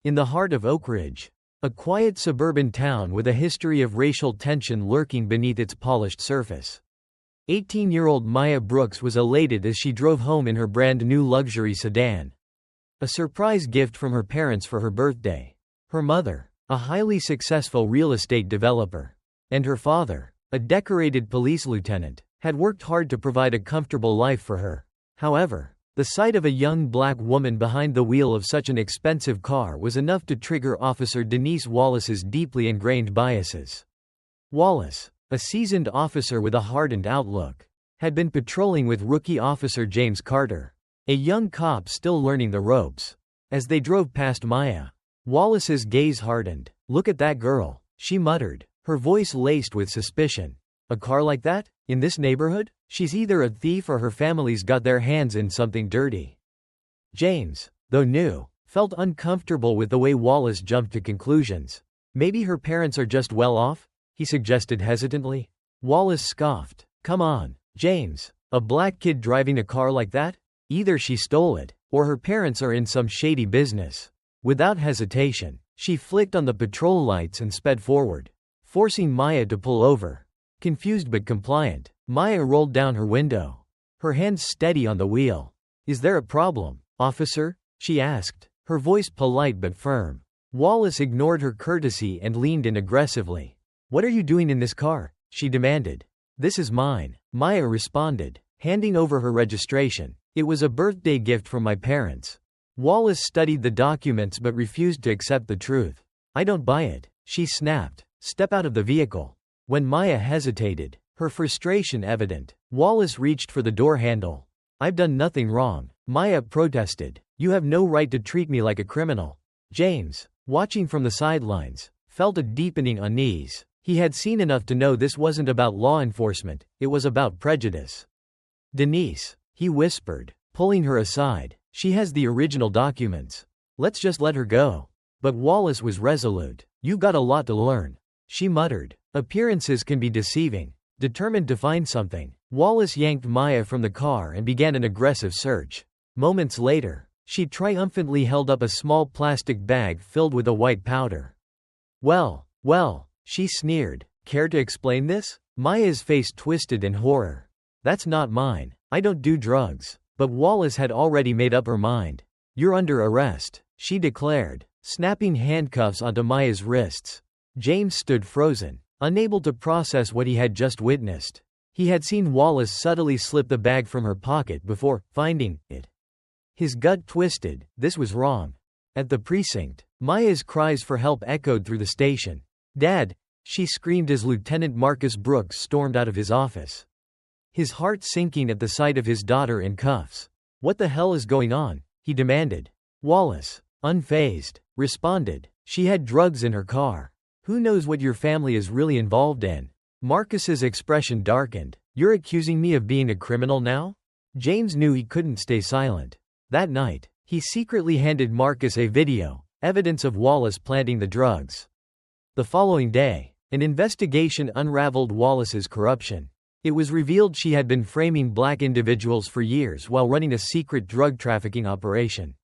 in the heart of Oak Ridge, a quiet suburban town with a history of racial tension lurking beneath its polished surface. 18-year-old Maya Brooks was elated as she drove home in her brand-new luxury sedan. A surprise gift from her parents for her birthday. Her mother, a highly successful real estate developer, and her father, a decorated police lieutenant, had worked hard to provide a comfortable life for her. However, the sight of a young black woman behind the wheel of such an expensive car was enough to trigger Officer Denise Wallace's deeply ingrained biases. Wallace, a seasoned officer with a hardened outlook, had been patrolling with rookie officer James Carter, a young cop still learning the ropes. As they drove past Maya, Wallace's gaze hardened. "Look at that girl," she muttered, her voice laced with suspicion. "A car like that? In this neighborhood? She's either a thief or her family's got their hands in something dirty." James, though new, felt uncomfortable with the way Wallace jumped to conclusions. "Maybe her parents are just well off?" he suggested hesitantly. Wallace scoffed. "Come on, James. A black kid driving a car like that? Either she stole it, or her parents are in some shady business." Without hesitation, she flicked on the patrol lights and sped forward, forcing Maya to pull over. Confused but compliant, Maya rolled down her window, her hands steady on the wheel. "Is there a problem, officer?" she asked, her voice polite but firm. Wallace ignored her courtesy and leaned in aggressively. "What are you doing in this car?" she demanded. "This is mine," Maya responded, handing over her registration. "It was a birthday gift from my parents." Wallace studied the documents but refused to accept the truth. "I don't buy it," she snapped. "Step out of the vehicle." When Maya hesitated, her frustration evident, Wallace reached for the door handle. "I've done nothing wrong," Maya protested. "You have no right to treat me like a criminal." James, watching from the sidelines, felt a deepening unease. He had seen enough to know this wasn't about law enforcement, it was about prejudice. "Denise," he whispered, pulling her aside, "she has the original documents. Let's just let her go." But Wallace was resolute. "You got a lot to learn," she muttered. "Appearances can be deceiving." Determined to find something, Wallace yanked Maya from the car and began an aggressive search. Moments later, she triumphantly held up a small plastic bag filled with a white powder. Well, she sneered. "Care to explain this?" Maya's face twisted in horror. "That's not mine. I don't do drugs." But Wallace had already made up her mind. "You're under arrest," she declared, snapping handcuffs onto Maya's wrists. James stood frozen, unable to process what he had just witnessed. He had seen Wallace subtly slip the bag from her pocket before finding it. His gut twisted. This was wrong. At the precinct, Maya's cries for help echoed through the station. "Dad!" she screamed as Lieutenant Marcus Brooks stormed out of his office, his heart sinking at the sight of his daughter in cuffs. "What the hell is going on?" he demanded. Wallace, unfazed, responded, "She had drugs in her car. Who knows what your family is really involved in?" Marcus's expression darkened. "You're accusing me of being a criminal now?" James knew he couldn't stay silent. That night, he secretly handed Marcus a video, evidence of Wallace planting the drugs. The following day, an investigation unraveled Wallace's corruption. It was revealed she had been framing black individuals for years while running a secret drug trafficking operation.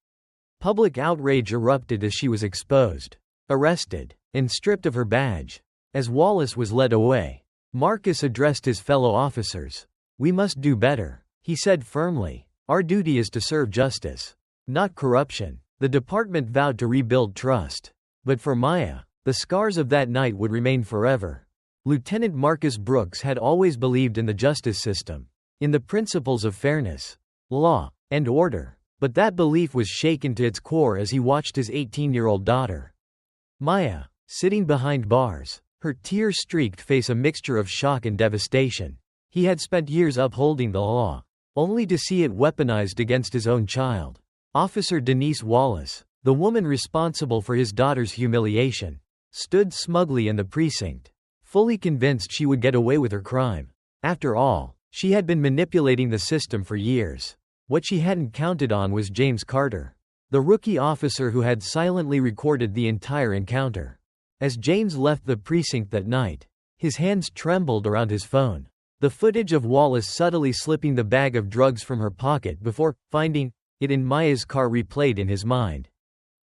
Public outrage erupted as she was exposed, arrested, and stripped of her badge. As Wallace was led away, Marcus addressed his fellow officers. "We must do better," he said firmly. "Our duty is to serve justice, not corruption." The department vowed to rebuild trust. But for Maya, the scars of that night would remain forever. Lieutenant Marcus Brooks had always believed in the justice system, in the principles of fairness, law, and order. But that belief was shaken to its core as he watched his 18-year-old daughter, Maya, sitting behind bars, her tear-streaked face a mixture of shock and devastation. He had spent years upholding the law, only to see it weaponized against his own child. Officer Denise Wallace, the woman responsible for his daughter's humiliation, stood smugly in the precinct, fully convinced she would get away with her crime. After all, she had been manipulating the system for years. What she hadn't counted on was James Carter, the rookie officer who had silently recorded the entire encounter. As James left the precinct that night, his hands trembled around his phone. The footage of Wallace subtly slipping the bag of drugs from her pocket before finding it in Maya's car replayed in his mind.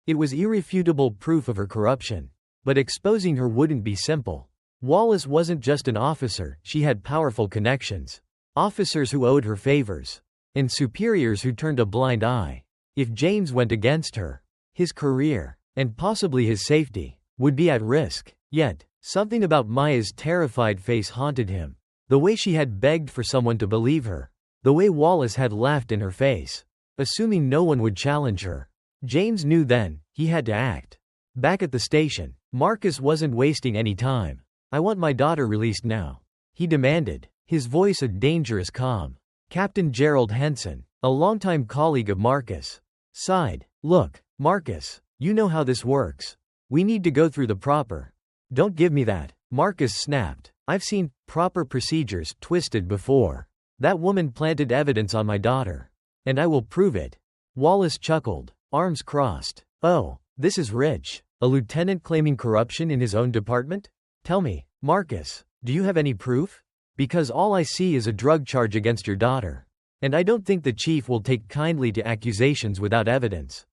It was irrefutable proof of her corruption. But exposing her wouldn't be simple. Wallace wasn't just an officer, she had powerful connections. Officers who owed her favors. And superiors who turned a blind eye. If James went against her, his career, and possibly his safety, would be at risk. Yet, something about Maya's terrified face haunted him. The way she had begged for someone to believe her. The way Wallace had laughed in her face, assuming no one would challenge her. James knew then, he had to act. Back at the station, Marcus wasn't wasting any time. "I want my daughter released now," he demanded, his voice a dangerous calm. Captain Gerald Henson, a longtime colleague of Marcus, sighed. "Look, Marcus, you know how this works. We need to go through the proper." "Don't give me that," Marcus snapped. "I've seen proper procedures twisted before. That woman planted evidence on my daughter. And I will prove it." Wallace chuckled, arms crossed. "Oh, this is rich. A lieutenant claiming corruption in his own department? Tell me, Marcus, do you have any proof? Because all I see is a drug charge against your daughter. And I don't think the chief will take kindly to accusations without evidence."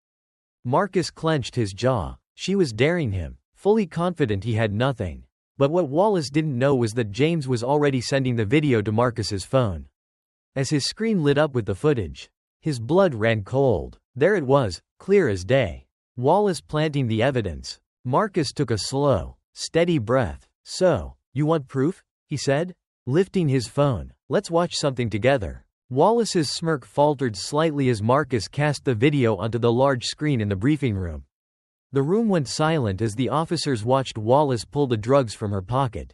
Marcus clenched his jaw. She was daring him, fully confident he had nothing. But what Wallace didn't know was that James was already sending the video to Marcus's phone. As his screen lit up with the footage, his blood ran cold. There it was, clear as day. Wallace planting the evidence. Marcus took a slow, steady breath. "So, you want proof?" he said, lifting his phone. "Let's watch something together." Wallace's smirk faltered slightly as Marcus cast the video onto the large screen in the briefing room. The room went silent as the officers watched Wallace pull the drugs from her pocket,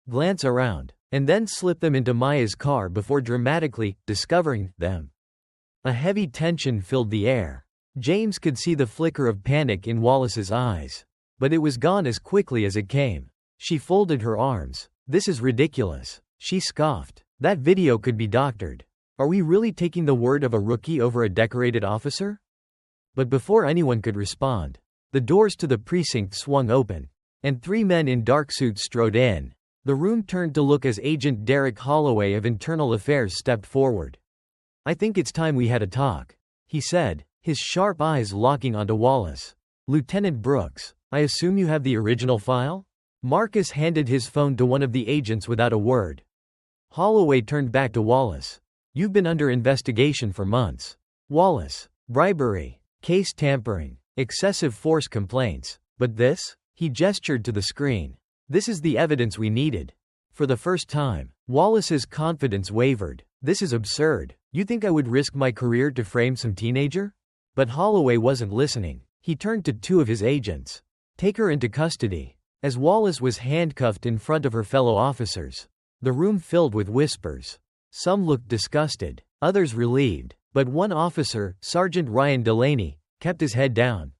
glance around, and then slip them into Maya's car before dramatically discovering them. A heavy tension filled the air. James could see the flicker of panic in Wallace's eyes. But it was gone as quickly as it came. She folded her arms. "This is ridiculous," she scoffed. "That video could be doctored. Are we really taking the word of a rookie over a decorated officer?" But before anyone could respond, the doors to the precinct swung open, and 3 men in dark suits strode in. The room turned to look as Agent Derek Holloway of Internal Affairs stepped forward. "I think it's time we had a talk," he said, his sharp eyes locking onto Wallace. "Lieutenant Brooks, I assume you have the original file?" Marcus handed his phone to one of the agents without a word. Holloway turned back to Wallace. "You've been under investigation for months. Wallace, bribery, case tampering, excessive force complaints. But this?" He gestured to the screen. "This is the evidence we needed." For the first time, Wallace's confidence wavered. "This is absurd. You think I would risk my career to frame some teenager?" But Holloway wasn't listening. He turned to 2 of his agents. "Take her into custody." As Wallace was handcuffed in front of her fellow officers, the room filled with whispers. Some looked disgusted, others relieved, but one officer, Sergeant Ryan Delaney, kept his head down,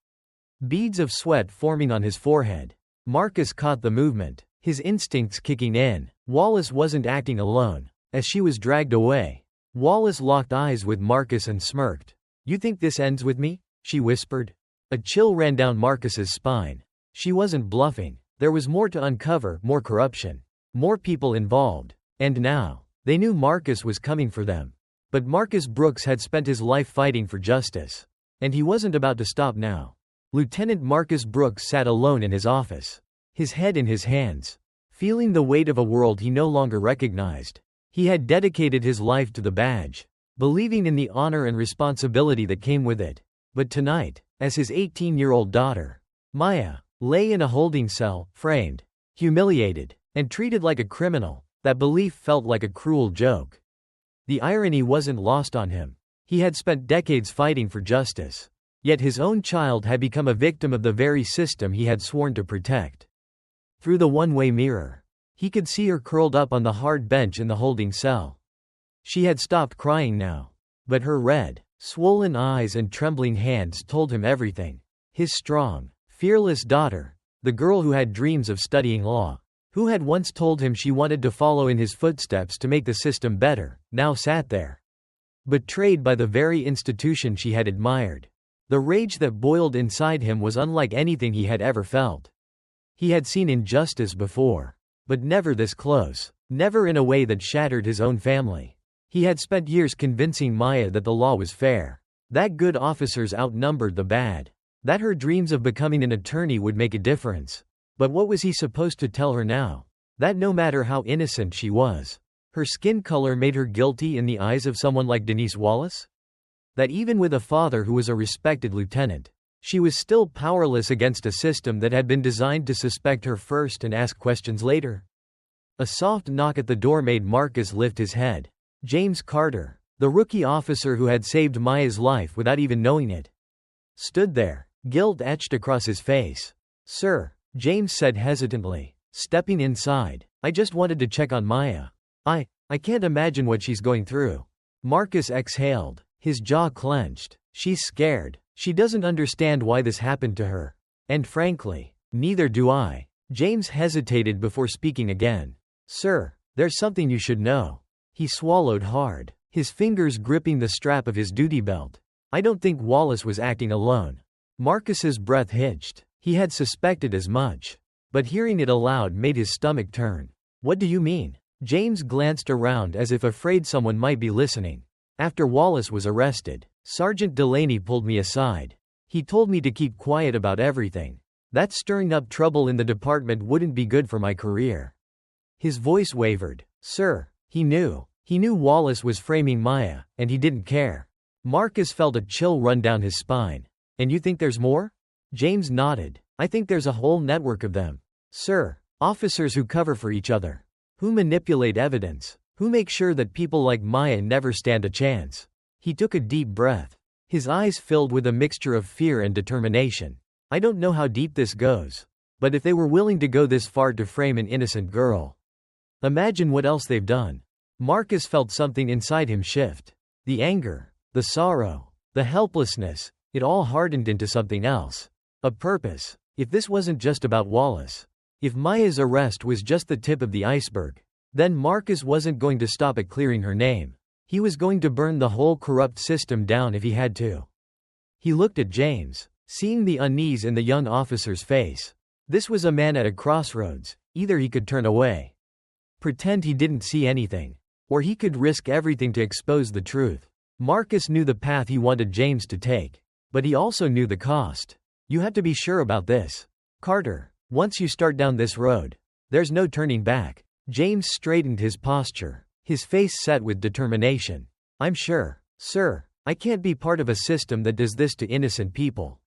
beads of sweat forming on his forehead. Marcus caught the movement, his instincts kicking in. Wallace wasn't acting alone. As she was dragged away, Wallace locked eyes with Marcus and smirked. "You think this ends with me?" she whispered. A chill ran down Marcus's spine. She wasn't bluffing. There was more to uncover, more corruption, more people involved. And now, they knew Marcus was coming for them. But Marcus Brooks had spent his life fighting for justice. And he wasn't about to stop now. Lieutenant Marcus Brooks sat alone in his office, his head in his hands, feeling the weight of a world he no longer recognized. He had dedicated his life to the badge, believing in the honor and responsibility that came with it. But tonight, as his 18-year-old daughter, Maya, lay in a holding cell, framed, humiliated, and treated like a criminal, that belief felt like a cruel joke. The irony wasn't lost on him. He had spent decades fighting for justice. Yet his own child had become a victim of the very system he had sworn to protect. Through the one-way mirror, he could see her curled up on the hard bench in the holding cell. She had stopped crying now. But her red, swollen eyes and trembling hands told him everything. His strong, fearless daughter, the girl who had dreams of studying law, who had once told him she wanted to follow in his footsteps to make the system better, now sat there, betrayed by the very institution she had admired. The rage that boiled inside him was unlike anything he had ever felt. He had seen injustice before, but never this close, never in a way that shattered his own family. He had spent years convincing Maya that the law was fair, that good officers outnumbered the bad, That her dreams of becoming an attorney would make a difference. But what was he supposed to tell her now? That no matter how innocent she was, her skin color made her guilty in the eyes of someone like Denise Wallace? That even with a father who was a respected lieutenant, she was still powerless against a system that had been designed to suspect her first and ask questions later? A soft knock at the door made Marcus lift his head. James Carter, the rookie officer who had saved Maya's life without even knowing it, stood there, guilt etched across his face. "Sir," James said hesitantly, stepping inside, "I just wanted to check on Maya. I can't imagine what she's going through." Marcus exhaled, his jaw clenched. "She's scared. She doesn't understand why this happened to her. And frankly, neither do I." James hesitated before speaking again. "Sir, there's something you should know." He swallowed hard, his fingers gripping the strap of his duty belt. "I don't think Wallace was acting alone." Marcus's breath hitched. He had suspected as much. But hearing it aloud made his stomach turn. "What do you mean?" James glanced around as if afraid someone might be listening. "After Wallace was arrested, Sergeant Delaney pulled me aside. He told me to keep quiet about everything. That stirring up trouble in the department wouldn't be good for my career." His voice wavered. "Sir, he knew Wallace was framing Maya, and he didn't care." Marcus felt a chill run down his spine. "And you think there's more?" James nodded. "I think there's a whole network of them. Sir, officers who cover for each other, who manipulate evidence, who make sure that people like Maya never stand a chance." He took a deep breath. His eyes filled with a mixture of fear and determination. "I don't know how deep this goes. But if they were willing to go this far to frame an innocent girl, imagine what else they've done." Marcus felt something inside him shift. The anger, the sorrow, the helplessness, it all hardened into something else. A purpose. If this wasn't just about Wallace, if Maya's arrest was just the tip of the iceberg, then Marcus wasn't going to stop at clearing her name. He was going to burn the whole corrupt system down if he had to. He looked at James, seeing the unease in the young officer's face. This was a man at a crossroads. Either he could turn away, pretend he didn't see anything, or he could risk everything to expose the truth. Marcus knew the path he wanted James to take, but he also knew the cost. "You have to be sure about this, Carter. Once you start down this road, there's no turning back." James straightened his posture, his face set with determination. "I'm sure, sir. I can't be part of a system that does this to innocent people.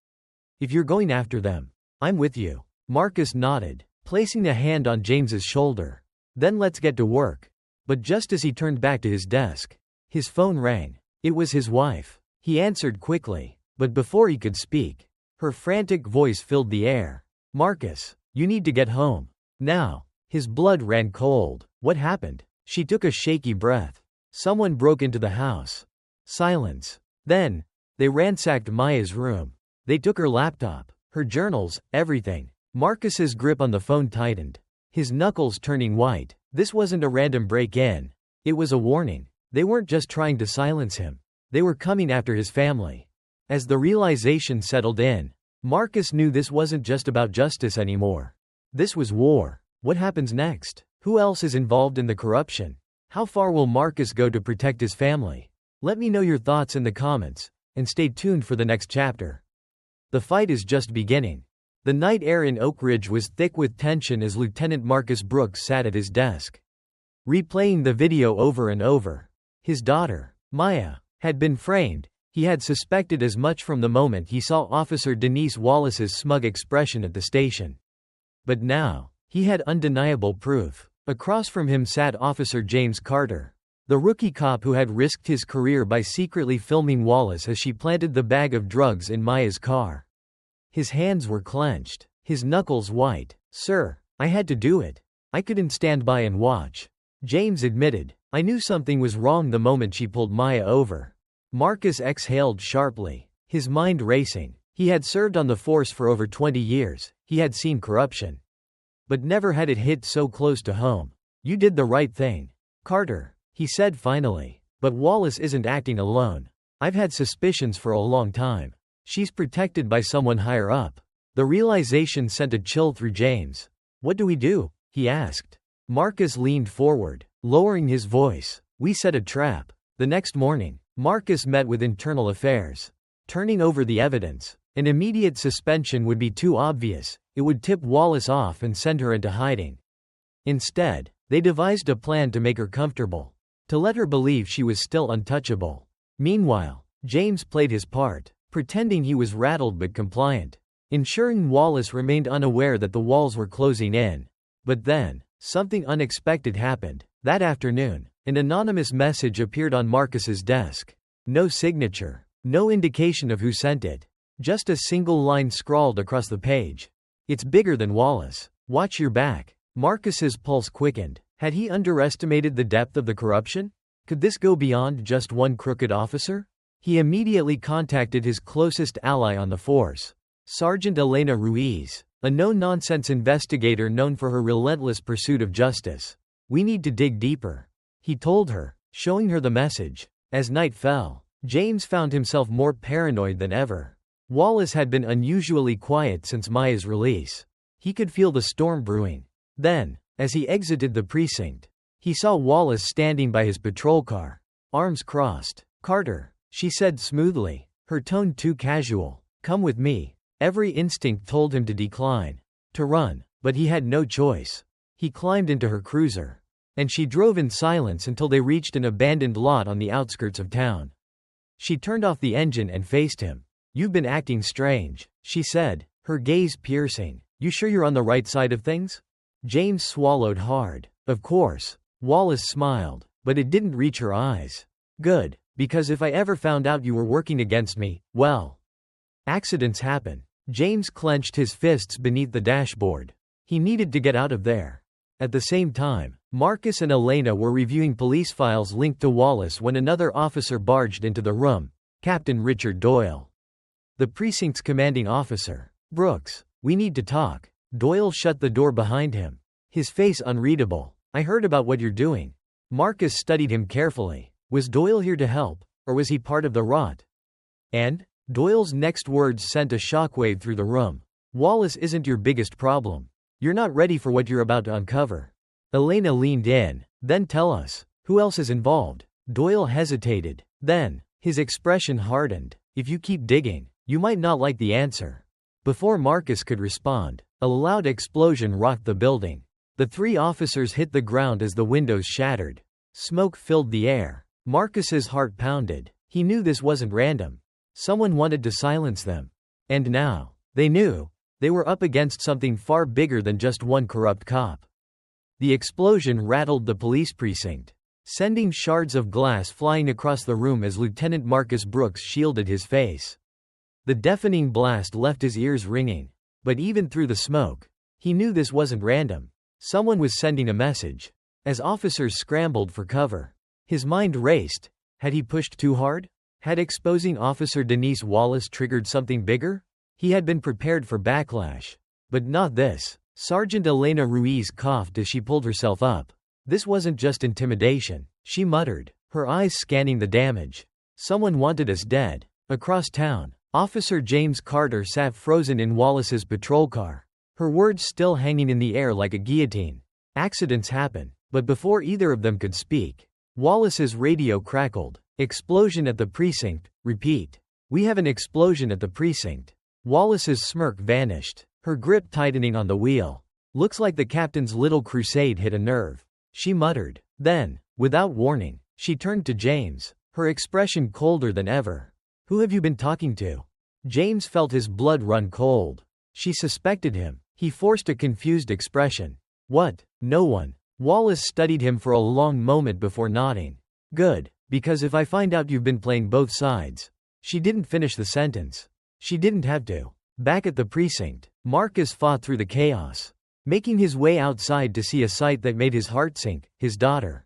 If you're going after them, I'm with you." Marcus nodded, placing a hand on James's shoulder. "Then let's get to work." But just as he turned back to his desk, his phone rang. It was his wife. He answered quickly, but before he could speak, her frantic voice filled the air. "Marcus, you need to get home. Now." His blood ran cold. "What happened?" She took a shaky breath. "Someone broke into the house." Silence. "Then, they ransacked Maya's room. They took her laptop, her journals, everything." Marcus's grip on the phone tightened, his knuckles turning white. This wasn't a random break-in. It was a warning. They weren't just trying to silence him. They were coming after his family. As the realization settled in, Marcus knew this wasn't just about justice anymore. This was war. What happens next? Who else is involved in the corruption? How far will Marcus go to protect his family? Let me know your thoughts in the comments, and stay tuned for the next chapter. The fight is just beginning. The night air in Oak Ridge was thick with tension as Lieutenant Marcus Brooks sat at his desk, replaying the video over and over. His daughter, Maya, had been framed. He had suspected as much from the moment he saw Officer Denise Wallace's smug expression at the station. But now, he had undeniable proof. Across from him sat Officer James Carter, the rookie cop who had risked his career by secretly filming Wallace as she planted the bag of drugs in Maya's car. His hands were clenched, his knuckles white. "Sir, I had to do it. I couldn't stand by and watch." James admitted, "I knew something was wrong the moment she pulled Maya over." Marcus exhaled sharply, his mind racing. He had served on the force for over 20 years, he had seen corruption. But never had it hit so close to home. "You did the right thing, Carter," he said finally. "But Wallace isn't acting alone. I've had suspicions for a long time. She's protected by someone higher up." The realization sent a chill through James. "What do we do?" he asked. Marcus leaned forward, lowering his voice. "We set a trap." The next morning, Marcus met with Internal Affairs. Turning over the evidence, An immediate suspension would be too obvious, it would tip Wallace off and send her into hiding. Instead, they devised a plan to make her comfortable, to let her believe she was still untouchable. Meanwhile, James played his part, pretending he was rattled but compliant, ensuring Wallace remained unaware that the walls were closing in. But then, something unexpected happened. That afternoon, an anonymous message appeared on Marcus's desk. No signature, no indication of who sent it. Just a single line scrawled across the page. "It's bigger than Wallace. Watch your back." Marcus's pulse quickened. Had he underestimated the depth of the corruption? Could this go beyond just one crooked officer? He immediately contacted his closest ally on the force, Sergeant Elena Ruiz, a no-nonsense investigator known for her relentless pursuit of justice. "We need to dig deeper," he told her, showing her the message. As night fell, James found himself more paranoid than ever. Wallace had been unusually quiet since Maya's release. He could feel the storm brewing. Then, as he exited the precinct, he saw Wallace standing by his patrol car, arms crossed. "Carter," she said smoothly, her tone too casual. "Come with me." Every instinct told him to decline, to run, but he had no choice. He climbed into her cruiser, and she drove in silence until they reached an abandoned lot on the outskirts of town. She turned off the engine and faced him. "You've been acting strange," she said, her gaze piercing. "You sure you're on the right side of things?" James swallowed hard. Of course. Wallace smiled, but it didn't reach her eyes. "Good, because if I ever found out you were working against me, well, accidents happen." James clenched his fists beneath the dashboard. He needed to get out of there. At the same time, Marcus and Elena were reviewing police files linked to Wallace when another officer barged into the room, Captain Richard Doyle, the precinct's commanding officer. "Brooks, we need to talk." Doyle shut the door behind him, his face unreadable. "I heard about what you're doing." Marcus studied him carefully. Was Doyle here to help, or was he part of the rot? And? Doyle's next words sent a shockwave through the room. "Wallace isn't your biggest problem. You're not ready for what you're about to uncover." Elena leaned in. "Then tell us, who else is involved?" Doyle hesitated. Then, his expression hardened. "If you keep digging, you might not like the answer." Before Marcus could respond, a loud explosion rocked the building. The three officers hit the ground as the windows shattered. Smoke filled the air. Marcus's heart pounded. He knew this wasn't random. Someone wanted to silence them. And now, they knew, they were up against something far bigger than just one corrupt cop. The explosion rattled the police precinct, sending shards of glass flying across the room as Lieutenant Marcus Brooks shielded his face. The deafening blast left his ears ringing. But even through the smoke, he knew this wasn't random. Someone was sending a message. As officers scrambled for cover, his mind raced. Had he pushed too hard? Had exposing Officer Denise Wallace triggered something bigger? He had been prepared for backlash. But not this. Sergeant Elena Ruiz coughed as she pulled herself up. This wasn't just intimidation, she muttered, her eyes scanning the damage. Someone wanted us dead. Across town, Officer James Carter sat frozen in Wallace's patrol car, her words still hanging in the air like a guillotine. Accidents happen. But before either of them could speak, Wallace's radio crackled. "Explosion at the precinct, repeat. We have an explosion at the precinct." Wallace's smirk vanished, her grip tightening on the wheel. "Looks like the captain's little crusade hit a nerve," she muttered. Then, without warning, she turned to James, her expression colder than ever. "Who have you been talking to?" James felt his blood run cold. She suspected him. He forced a confused expression. "What? No one." Wallace studied him for a long moment before nodding. "Good. Because if I find out you've been playing both sides." She didn't finish the sentence. She didn't have to. Back at the precinct, Marcus fought through the chaos, making his way outside to see a sight that made his heart sink, his daughter,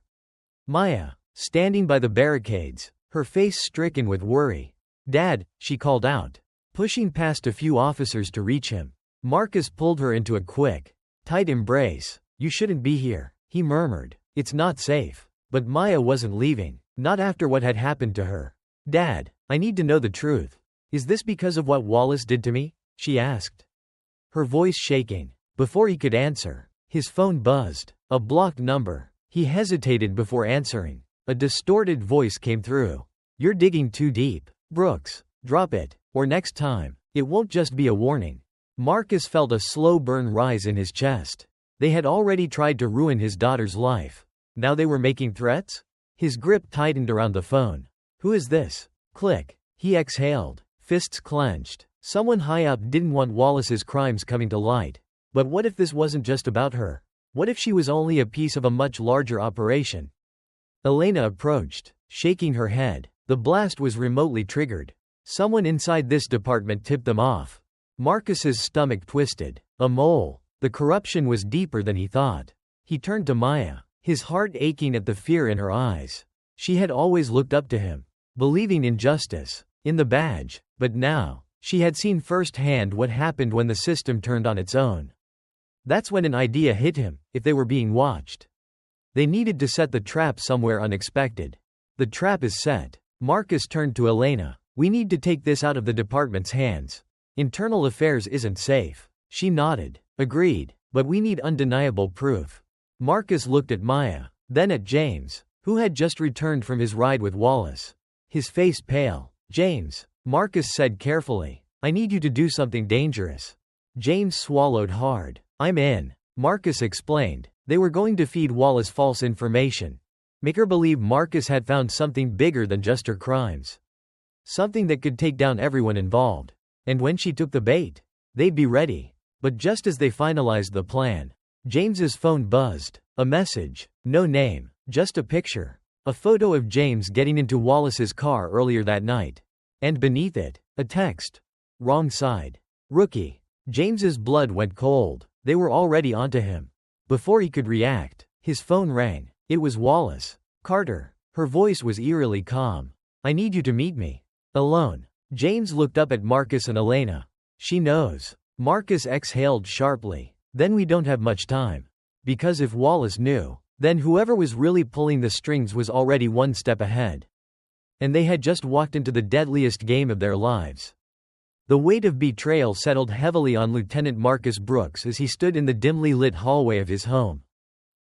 Maya, standing by the barricades, her face stricken with worry. "Dad," she called out, pushing past a few officers to reach him. Marcus pulled her into a quick, tight embrace. "You shouldn't be here," he murmured. "It's not safe." But Maya wasn't leaving. Not after what had happened to her. "Dad, I need to know the truth. Is this because of what Wallace did to me?" she asked, her voice shaking. Before he could answer, his phone buzzed. A blocked number. He hesitated before answering. A distorted voice came through. "You're digging too deep. Brooks, drop it, or next time." It won't just be a warning. Marcus felt a slow burn rise in his chest. They had already tried to ruin his daughter's life. Now they were making threats? His grip tightened around the phone. Who is this? Click. He exhaled, fists clenched. Someone high up didn't want Wallace's crimes coming to light. But what if this wasn't just about her? What if she was only a piece of a much larger operation? Elena approached, shaking her head. The blast was remotely triggered. Someone inside this department tipped them off. Marcus's stomach twisted. A mole. The corruption was deeper than he thought. He turned to Maya, his heart aching at the fear in her eyes. She had always looked up to him, believing in justice, in the badge, but now, she had seen firsthand what happened when the system turned on its own. That's when an idea hit him: if they were being watched, they needed to set the trap somewhere unexpected. The trap is set. Marcus turned to Elena. We need to take this out of the department's hands. Internal affairs isn't safe. She nodded. Agreed, but we need undeniable proof. Marcus looked at Maya, then at James, who had just returned from his ride with Wallace. His face pale. James, Marcus said carefully, I need you to do something dangerous. James swallowed hard. I'm in. Marcus explained. They were going to feed Wallace false information. Make her believe Marcus had found something bigger than just her crimes. Something that could take down everyone involved. And when she took the bait, they'd be ready. But just as they finalized the plan, James's phone buzzed. A message. No name. Just a picture. A photo of James getting into Wallace's car earlier that night. And beneath it, a text. Wrong side. Rookie. James's blood went cold. They were already onto him. Before he could react, his phone rang. It was Wallace. Carter. Her voice was eerily calm. I need you to meet me. Alone. James looked up at Marcus and Elena. She knows. Marcus exhaled sharply. Then we don't have much time. Because if Wallace knew, then whoever was really pulling the strings was already one step ahead. And they had just walked into the deadliest game of their lives. The weight of betrayal settled heavily on Lieutenant Marcus Brooks as he stood in the dimly lit hallway of his home,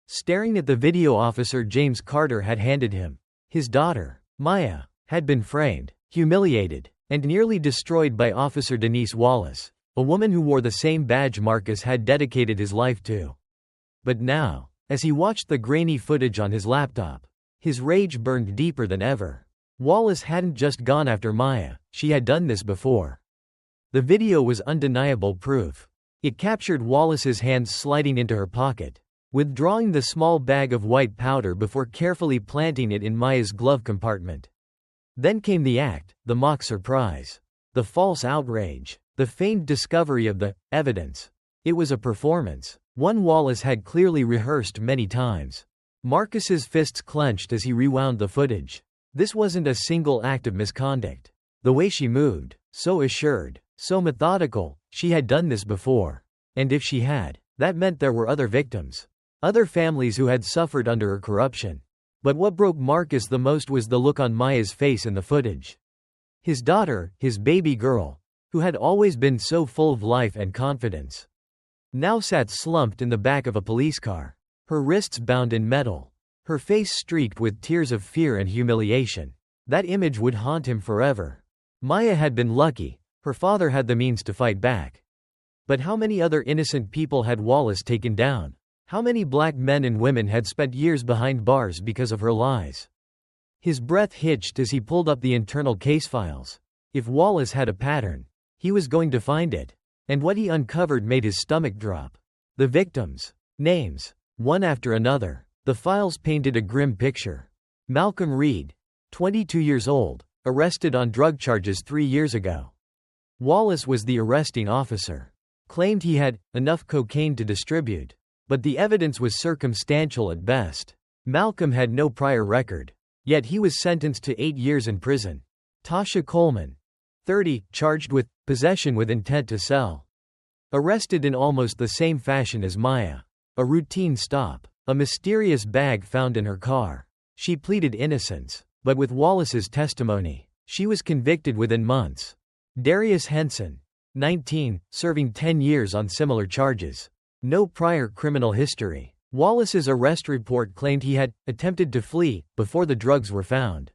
staring at the video officer James Carter had handed him. His daughter, Maya, had been framed, humiliated, and nearly destroyed by Officer Denise Wallace, a woman who wore the same badge Marcus had dedicated his life to. But now, as he watched the grainy footage on his laptop, his rage burned deeper than ever. Wallace hadn't just gone after Maya, she had done this before. The video was undeniable proof. It captured Wallace's hands sliding into her pocket, withdrawing the small bag of white powder before carefully planting it in Maya's glove compartment. Then came the act, the mock surprise, the false outrage, the feigned discovery of the evidence. It was a performance, one Wallace had clearly rehearsed many times. Marcus's fists clenched as he rewound the footage. This wasn't a single act of misconduct. The way she moved, so assured, so methodical, she had done this before. And if she had, that meant there were other victims. Other families who had suffered under her corruption. But what broke Marcus the most was the look on Maya's face in the footage. His daughter, his baby girl, who had always been so full of life and confidence, now sat slumped in the back of a police car, her wrists bound in metal, her face streaked with tears of fear and humiliation. That image would haunt him forever. Maya had been lucky. Her father had the means to fight back. But how many other innocent people had Wallace taken down? How many black men and women had spent years behind bars because of her lies? His breath hitched as he pulled up the internal case files. If Wallace had a pattern, he was going to find it. And what he uncovered made his stomach drop. The victims' names, one after another. The files painted a grim picture. Malcolm Reed, 22 years old, arrested on drug charges 3 years ago. Wallace was the arresting officer. Claimed he had enough cocaine to distribute. But the evidence was circumstantial at best. Malcolm had no prior record. Yet he was sentenced to 8 years in prison. Tasha Coleman, 30, charged with possession with intent to sell. Arrested in almost the same fashion as Maya. A routine stop. A mysterious bag found in her car. She pleaded innocence. But with Wallace's testimony, she was convicted within months. Darius Henson, 19, serving 10 years on similar charges. No prior criminal history. Wallace's arrest report claimed he had attempted to flee before the drugs were found,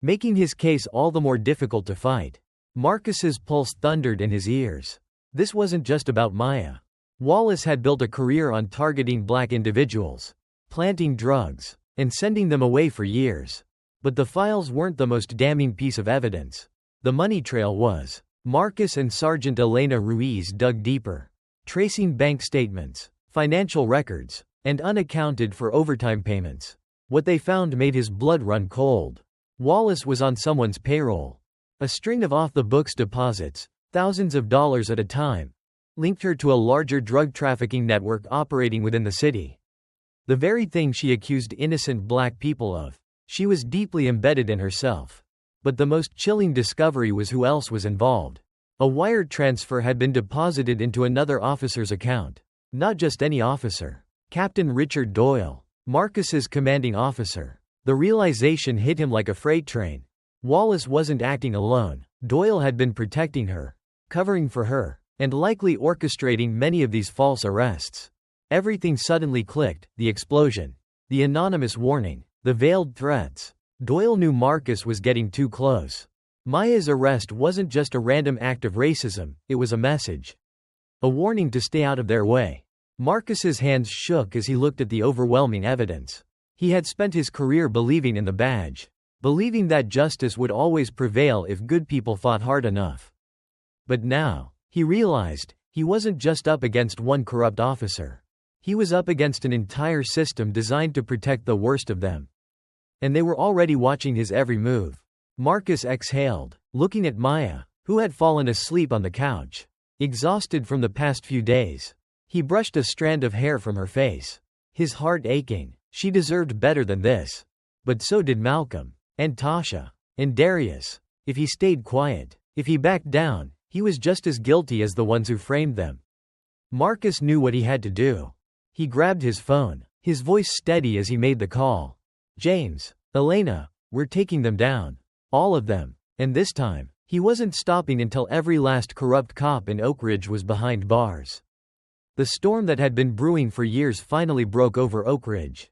making his case all the more difficult to fight. Marcus's pulse thundered in his ears. This wasn't just about Maya. Wallace had built a career on targeting black individuals, planting drugs, and sending them away for years. But the files weren't the most damning piece of evidence. The money trail was. Marcus and Sergeant Elena Ruiz dug deeper, tracing bank statements, financial records, and unaccounted for overtime payments. What they found made his blood run cold. Wallace was on someone's payroll. A string of off-the-books deposits, thousands of dollars at a time, linked her to a larger drug trafficking network operating within the city. The very thing she accused innocent black people of. She was deeply embedded in herself. But the most chilling discovery was who else was involved. A wire transfer had been deposited into another officer's account. Not just any officer. Captain Richard Doyle, Marcus's commanding officer. The realization hit him like a freight train. Wallace wasn't acting alone. Doyle had been protecting her, covering for her, and likely orchestrating many of these false arrests. Everything suddenly clicked: the explosion, the anonymous warning, the veiled threats. Doyle knew Marcus was getting too close. Maya's arrest wasn't just a random act of racism, it was a message. A warning to stay out of their way. Marcus's hands shook as he looked at the overwhelming evidence. He had spent his career believing in the badge, believing that justice would always prevail if good people fought hard enough. But now, he realized, he wasn't just up against one corrupt officer. He was up against an entire system designed to protect the worst of them. And they were already watching his every move. Marcus exhaled, looking at Maya, who had fallen asleep on the couch, exhausted from the past few days. He brushed a strand of hair from her face, his heart aching. She deserved better than this. But so did Malcolm, and Tasha, and Darius. If he stayed quiet, if he backed down, he was just as guilty as the ones who framed them. Marcus knew what he had to do. He grabbed his phone, his voice steady as he made the call. James, Elena, we're taking them down. All of them. And this time, he wasn't stopping until every last corrupt cop in Oak Ridge was behind bars. The storm that had been brewing for years finally broke over Oak Ridge,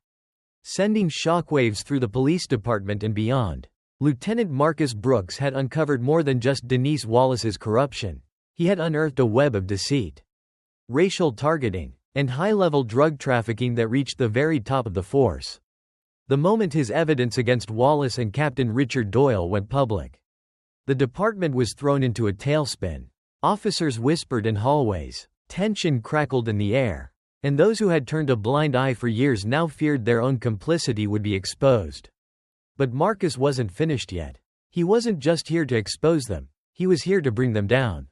sending shockwaves through the police department and beyond. Lieutenant Marcus Brooks had uncovered more than just Denise Wallace's corruption. He had unearthed a web of deceit, racial targeting, and high-level drug trafficking that reached the very top of the force. The moment his evidence against Wallace and Captain Richard Doyle went public, the department was thrown into a tailspin. Officers whispered in hallways, tension crackled in the air, and those who had turned a blind eye for years now feared their own complicity would be exposed. But Marcus wasn't finished yet. He wasn't just here to expose them, he was here to bring them down.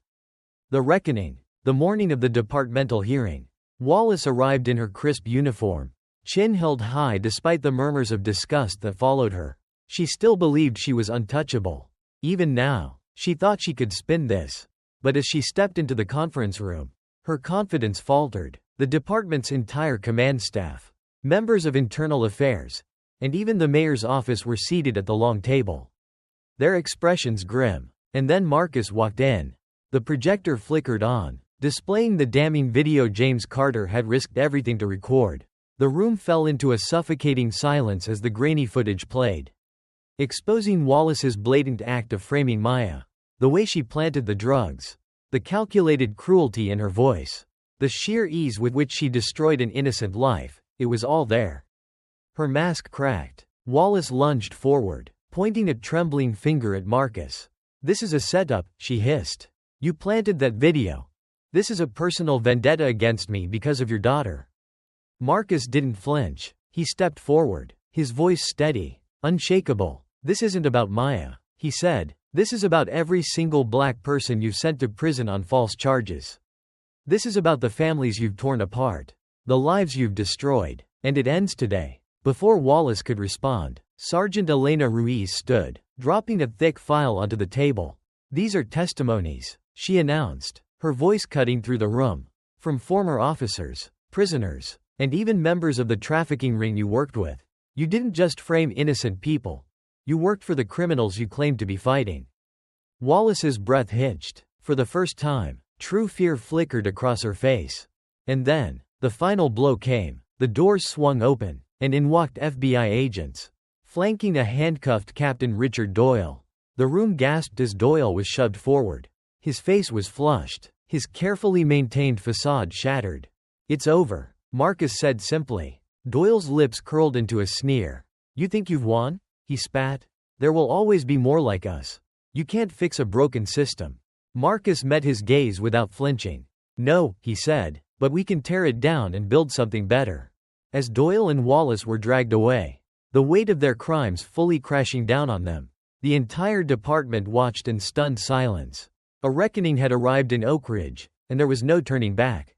The reckoning. The morning of the departmental hearing, Wallace arrived in her crisp uniform, chin held high despite the murmurs of disgust that followed her. She still believed she was untouchable. Even now, she thought she could spin this. But as she stepped into the conference room, her confidence faltered. The department's entire command staff, members of internal affairs, and even the mayor's office were seated at the long table, their expressions grim. And then Marcus walked in. The projector flickered on, displaying the damning video James Carter had risked everything to record. The room fell into a suffocating silence as the grainy footage played, exposing Wallace's blatant act of framing Maya. The way she planted the drugs, the calculated cruelty in her voice, the sheer ease with which she destroyed an innocent life, it was all there. Her mask cracked. Wallace lunged forward, pointing a trembling finger at Marcus. "This is a setup," she hissed. "You planted that video. This is a personal vendetta against me because of your daughter." Marcus didn't flinch. He stepped forward, his voice steady, unshakable. "This isn't about Maya," he said. "This is about every single black person you've sent to prison on false charges. This is about the families you've torn apart, the lives you've destroyed, and it ends today." Before Wallace could respond, Sergeant Elena Ruiz stood, dropping a thick file onto the table. "These are testimonies," she announced, her voice cutting through the room, "from former officers, prisoners, and even members of the trafficking ring you worked with. You didn't just frame innocent people. You worked for the criminals you claimed to be fighting." Wallace's breath hitched. For the first time, true fear flickered across her face. And then, the final blow came. The doors swung open, and in walked FBI agents, flanking a handcuffed Captain Richard Doyle. The room gasped as Doyle was shoved forward. His face was flushed, his carefully maintained facade shattered. "It's over," Marcus said simply. Doyle's lips curled into a sneer. "You think you've won?" he spat. "There will always be more like us. You can't fix a broken system." Marcus met his gaze without flinching. "No," he said, "but we can tear it down and build something better." As Doyle and Wallace were dragged away, the weight of their crimes fully crashing down on them, the entire department watched in stunned silence. A reckoning had arrived in Oak Ridge, and there was no turning back.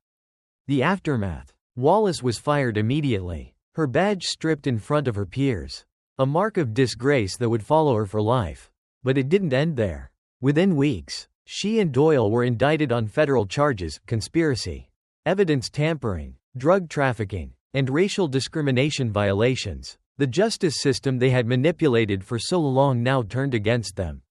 The aftermath. Wallace was fired immediately, her badge stripped in front of her peers. A mark of disgrace that would follow her for life. But it didn't end there. Within weeks, she and Doyle were indicted on federal charges: conspiracy, evidence tampering, drug trafficking, and racial discrimination violations. The justice system they had manipulated for so long now turned against them.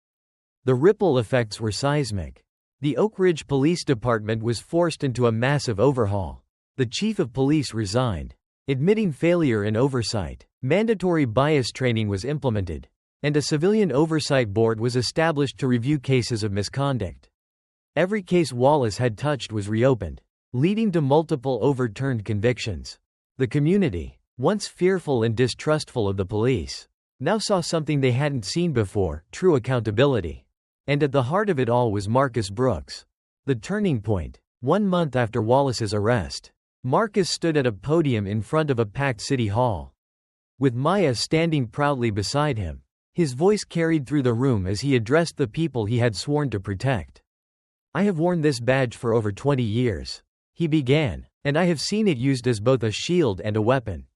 The ripple effects were seismic. The Oak Ridge Police Department was forced into a massive overhaul. The chief of police resigned, admitting failure in oversight. Mandatory bias training was implemented, and a civilian oversight board was established to review cases of misconduct. Every case Wallace had touched was reopened, leading to multiple overturned convictions. The community, once fearful and distrustful of the police, now saw something they hadn't seen before: true accountability. And at the heart of it all was Marcus Brooks. The turning point. 1 month after Wallace's arrest, Marcus stood at a podium in front of a packed city hall, with Maya standing proudly beside him. His voice carried through the room as he addressed the people he had sworn to protect. "I have worn this badge for over 20 years, he began, "and I have seen it used as both a shield and a weapon.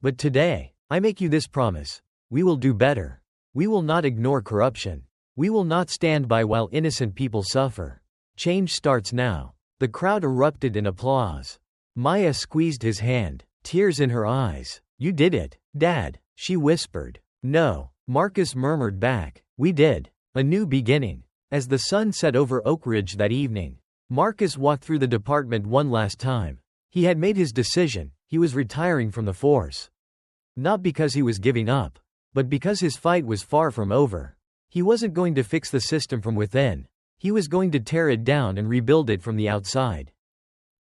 But today, I make you this promise: we will do better. We will not ignore corruption. We will not stand by while innocent people suffer. Change starts now." The crowd erupted in applause. Maya squeezed his hand, tears in her eyes. "You did it, Dad," she whispered. "No," Marcus murmured back. "We did. A new beginning." As the sun set over Oak Ridge that evening, Marcus walked through the department one last time. He had made his decision. He was retiring from the force. Not because he was giving up, but because his fight was far from over. He wasn't going to fix the system from within. He was going to tear it down and rebuild it from the outside.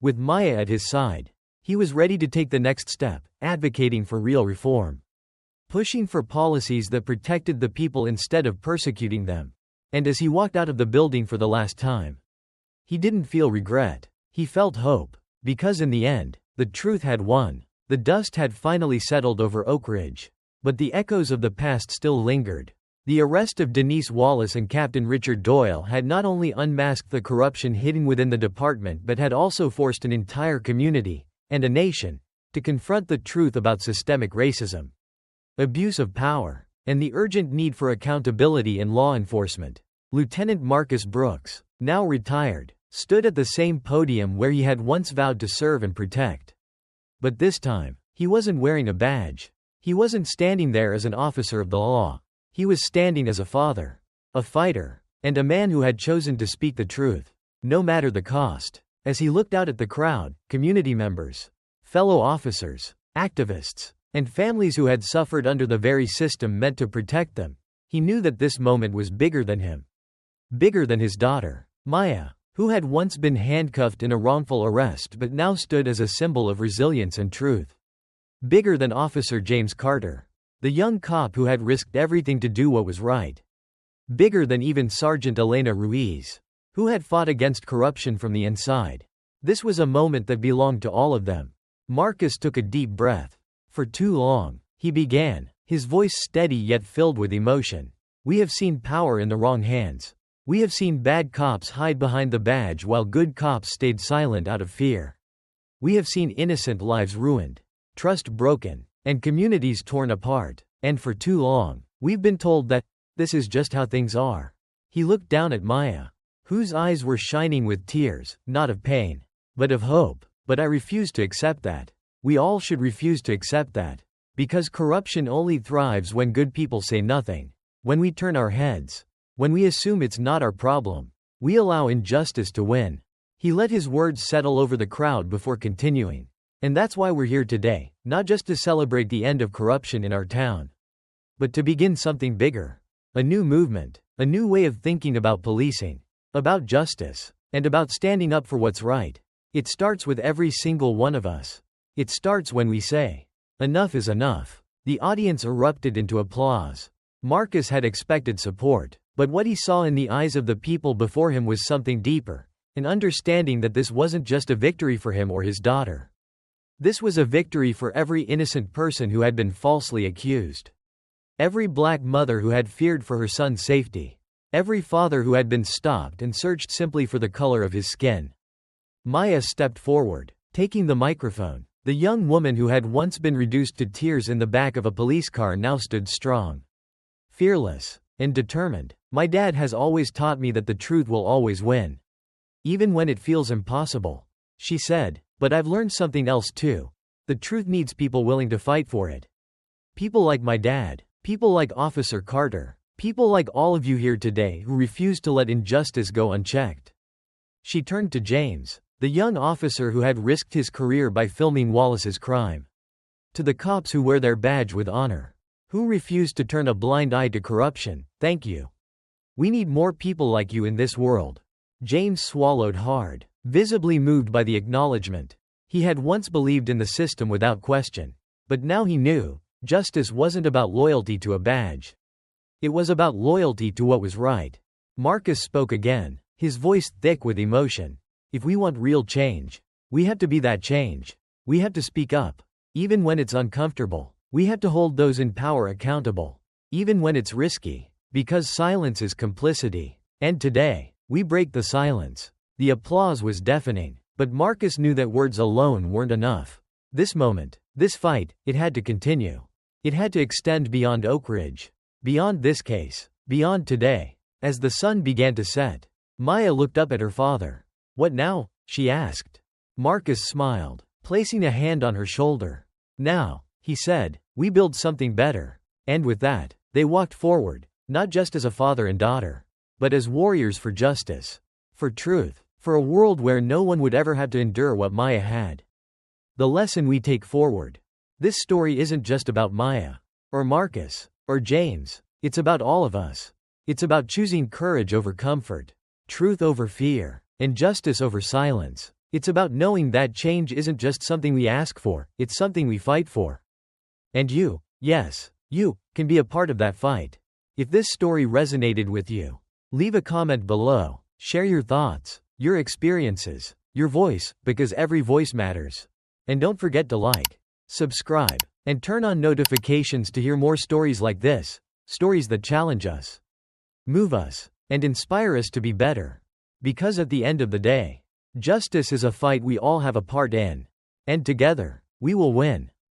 With Maya at his side, he was ready to take the next step, advocating for real reform, pushing for policies that protected the people instead of persecuting them. And as he walked out of the building for the last time, he didn't feel regret. He felt hope, because in the end, the truth had won. The dust had finally settled over Oak Ridge, but the echoes of the past still lingered. The arrest of Denise Wallace and Captain Richard Doyle had not only unmasked the corruption hidden within the department but had also forced an entire community, and a nation, to confront the truth about systemic racism, abuse of power, and the urgent need for accountability in law enforcement. Lieutenant Marcus Brooks, now retired, stood at the same podium where he had once vowed to serve and protect. But this time, he wasn't wearing a badge. He wasn't standing there as an officer of the law. He was standing as a father, a fighter, and a man who had chosen to speak the truth, no matter the cost. As he looked out at the crowd, community members, fellow officers, activists, and families who had suffered under the very system meant to protect them, he knew that this moment was bigger than him. Bigger than his daughter, Maya, who had once been handcuffed in a wrongful arrest but now stood as a symbol of resilience and truth. Bigger than Officer James Carter, the young cop who had risked everything to do what was right. Bigger than even Sergeant Elena Ruiz, who had fought against corruption from the inside. This was a moment that belonged to all of them. Marcus took a deep breath. "For too long," he began, his voice steady yet filled with emotion, "we have seen power in the wrong hands. We have seen bad cops hide behind the badge while good cops stayed silent out of fear. We have seen innocent lives ruined, trust broken, and communities torn apart. And for too long, we've been told that this is just how things are." He looked down at Maya, whose eyes were shining with tears, not of pain, but of hope. "But I refuse to accept that. We all should refuse to accept that. Because corruption only thrives when good people say nothing. When we turn our heads. When we assume it's not our problem. We allow injustice to win." He let his words settle over the crowd before continuing. "And that's why we're here today, not just to celebrate the end of corruption in our town, but to begin something bigger. A new movement, A new way of thinking about policing, about justice, and about standing up for what's right. It starts with every single one of us. It starts when we say, "Enough is enough." The audience erupted into applause. Marcus had expected support, but what he saw in the eyes of the people before him was something deeper, an understanding that this wasn't just a victory for him or his daughter. This was a victory for every innocent person who had been falsely accused. Every black mother who had feared for her son's safety. Every father who had been stopped and searched simply for the color of his skin. Maya stepped forward, taking the microphone. The young woman who had once been reduced to tears in the back of a police car now stood strong, fearless, and determined. "My dad has always taught me that the truth will always win, even when it feels impossible," she said. "But I've learned something else too. The truth needs people willing to fight for it. People like my dad, people like Officer Carter, people like all of you here today who refuse to let injustice go unchecked." She turned to James, the young officer who had risked his career by filming Wallace's crime. To the cops who wear their badge with honor, who refuse to turn a blind eye to corruption, thank you. We need more people like you in this world. James swallowed hard, visibly moved by the acknowledgement. He had once believed in the system without question, but now he knew, justice wasn't about loyalty to a badge. It was about loyalty to what was right. Marcus spoke again, his voice thick with emotion. "If we want real change, we have to be that change. We have to speak up. Even when it's uncomfortable, we have to hold those in power accountable. Even when it's risky, because silence is complicity. And today, we break the silence." The applause was deafening, but Marcus knew that words alone weren't enough. This moment, this fight, it had to continue. It had to extend beyond Oak Ridge, beyond this case, beyond today. As the sun began to set, Maya looked up at her father. "What now?" she asked. Marcus smiled, placing a hand on her shoulder. "Now," he said, "we build something better." And with that, they walked forward, not just as a father and daughter, but as warriors for justice, for truth, for a world where no one would ever have to endure what Maya had. The lesson we take forward. This story isn't just about Maya, or Marcus, or James. It's about all of us. It's about choosing courage over comfort, truth over fear, and justice over silence. It's about knowing that change isn't just something we ask for, it's something we fight for. And you, yes, you, can be a part of that fight. If this story resonated with you, leave a comment below, share your thoughts, your experiences, your voice, because every voice matters. And don't forget to like, subscribe, and turn on notifications to hear more stories like this, stories that challenge us, move us, and inspire us to be better. Because at the end of the day, justice is a fight we all have a part in, and together, we will win.